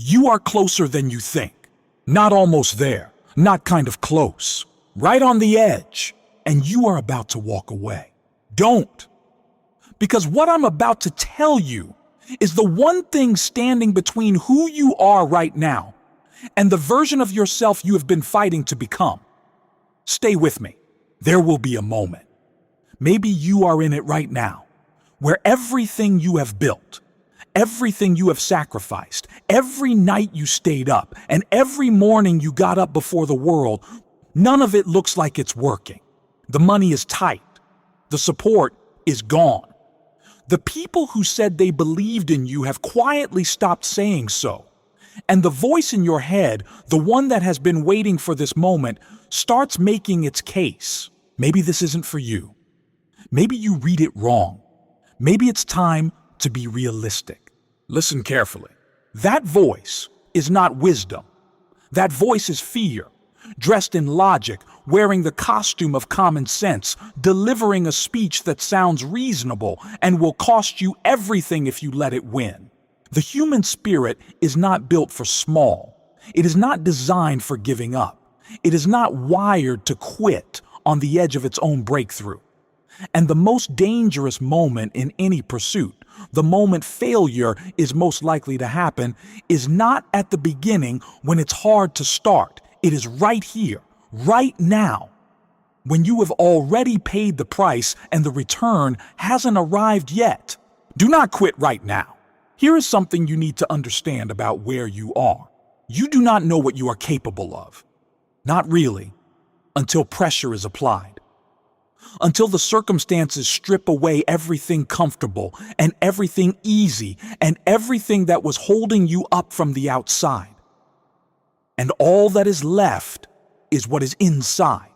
You are closer than you think. Not almost there, not kind of close. Right on the edge, and you are about to walk away. Don't. Because what I'm about to tell you is the one thing standing between who you are right now and the version of yourself you have been fighting to become. Stay with me. There will be a moment. Maybe you are in it right now, where everything you have built, everything you have sacrificed, every night you stayed up, and every morning you got up before the world, none of it looks like it's working. The money is tight. The support is gone. The people who said they believed in you have quietly stopped saying so. And the voice in your head, the one that has been waiting for this moment, starts making its case. Maybe this isn't for you. Maybe you read it wrong. Maybe it's time to be realistic. Listen carefully. That voice is not wisdom. That voice is fear, dressed in logic, wearing the costume of common sense, delivering a speech that sounds reasonable and will cost you everything if you let it win. The human spirit is not built for small. It is not designed for giving up. It is not wired to quit on the edge of its own breakthrough. And the most dangerous moment in any pursuit, the moment failure is most likely to happen, is not at the beginning when it's hard to start. It is right here, right now, when you have already paid the price and the return hasn't arrived yet. Do not quit right now. Here is something you need to understand about where you are. You do not know what you are capable of. Not really, until pressure is applied. Until the circumstances strip away everything comfortable and everything easy and everything that was holding you up from the outside. And all that is left is what is inside.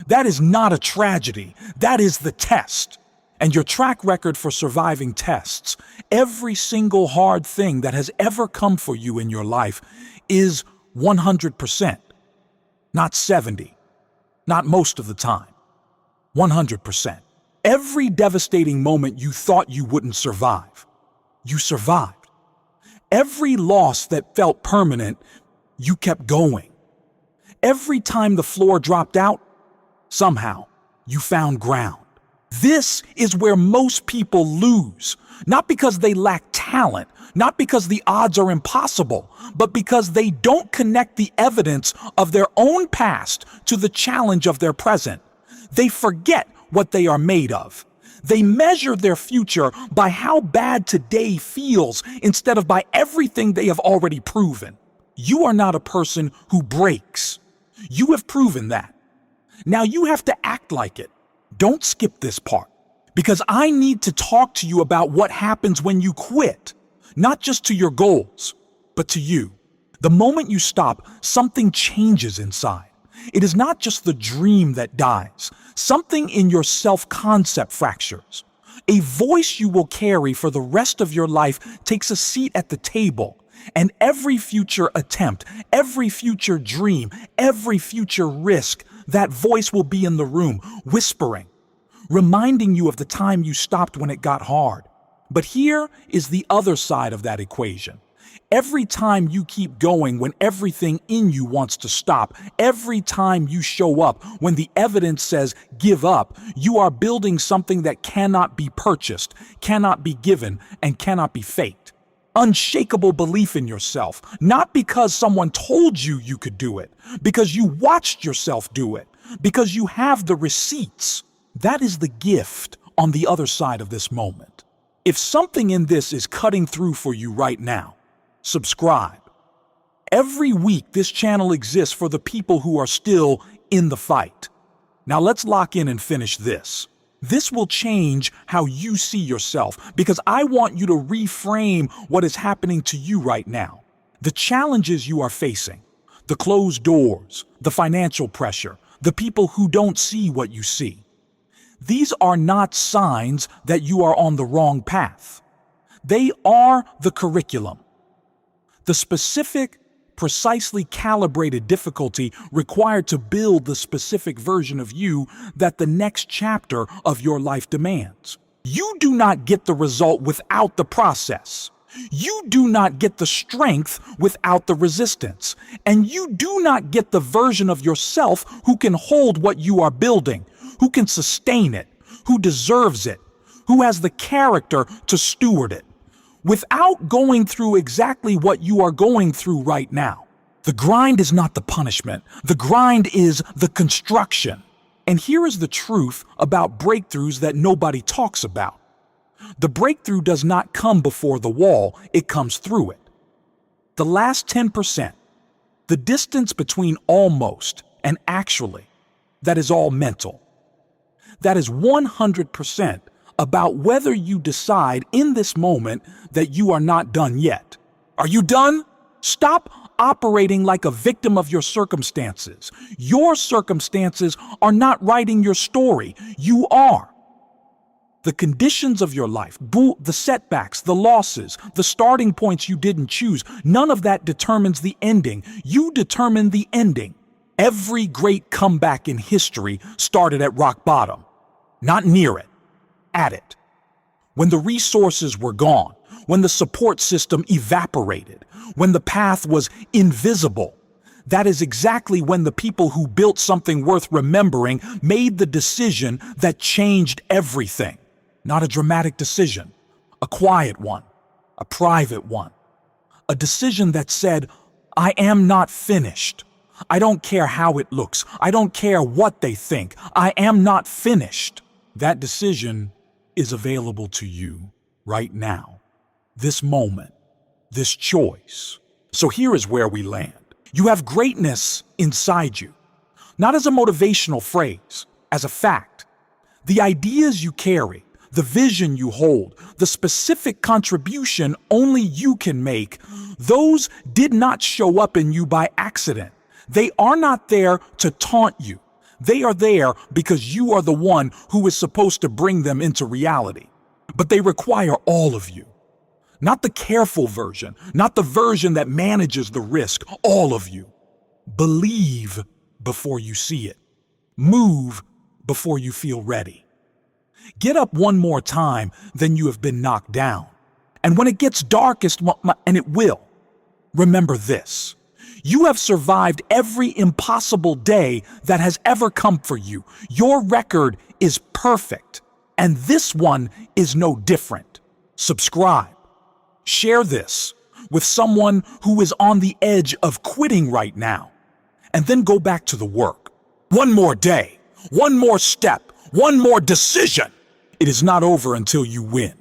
That is not a tragedy. That is the test. And your track record for surviving tests, every single hard thing that has ever come for you in your life, is 100%. Not 70. Not most of the time. 100%. Every devastating moment you thought you wouldn't survive, you survived. Every loss that felt permanent, you kept going. Every time the floor dropped out, somehow you found ground. This is where most people lose, not because they lack talent, not because the odds are impossible, but because they don't connect the evidence of their own past to the challenge of their present. They forget what they are made of. They measure their future by how bad today feels instead of by everything they have already proven. You are not a person who breaks. You have proven that. Now you have to act like it. Don't skip this part, because I need to talk to you about what happens when you quit, not just to your goals, but to you. The moment you stop, something changes inside. It is not just the dream that dies. Something in your self-concept fractures. A voice you will carry for the rest of your life takes a seat at the table, and every future attempt, every future dream, every future risk, that voice will be in the room, whispering, reminding you of the time you stopped when it got hard. But here is the other side of that equation. Every time you keep going when everything in you wants to stop, every time you show up when the evidence says give up, you are building something that cannot be purchased, cannot be given, and cannot be faked. Unshakable belief in yourself, not because someone told you you could do it, because you watched yourself do it, because you have the receipts. That is the gift on the other side of this moment. If something in this is cutting through for you right now, subscribe. Every week, this channel exists for the people who are still in the fight. Now let's lock in and finish this. This will change how you see yourself, because I want you to reframe what is happening to you right now. The challenges you are facing, the closed doors, the financial pressure, the people who don't see what you see. These are not signs that you are on the wrong path. They are the curriculum. The specific, precisely calibrated difficulty required to build the specific version of you that the next chapter of your life demands. You do not get the result without the process. You do not get the strength without the resistance, and you do not get the version of yourself who can hold what you are building, who can sustain it, who deserves it, who has the character to steward it, without going through exactly what you are going through right now. The grind is not the punishment. The grind is the construction. And here is the truth about breakthroughs that nobody talks about. The breakthrough does not come before the wall, it comes through it. The last 10%, the distance between almost and actually, that is all mental. That is 100% about whether you decide in this moment that you are not done yet. Are you done? Stop operating like a victim of your circumstances. Your circumstances are not writing your story. You are. The conditions of your life, the setbacks, the losses, the starting points you didn't choose, none of that determines the ending. You determine the ending. Every great comeback in history started at rock bottom. Not near it, at it. When the resources were gone, when the support system evaporated, when the path was invisible, that is exactly when the people who built something worth remembering made the decision that changed everything. Not a dramatic decision, a quiet one, a private one. A decision that said, I am not finished. I don't care how it looks. I don't care what they think. I am not finished. That decision is available to you right now, this moment, this choice. So here is where we land. You have greatness inside you, not as a motivational phrase, as a fact. The ideas you carry, the vision you hold, the specific contribution only you can make, those did not show up in you by accident. They are not there to taunt you. They are there because you are the one who is supposed to bring them into reality. But they require all of you. Not the careful version, not the version that manages the risk, all of you. Believe before you see it. Move before you feel ready. Get up one more time than you have been knocked down. And when it gets darkest, and it will, remember this. You have survived every impossible day that has ever come for you. Your record is perfect, and this one is no different. Subscribe. Share this with someone who is on the edge of quitting right now, and then go back to the work. One more day, one more step, one more decision. It is not over until you win.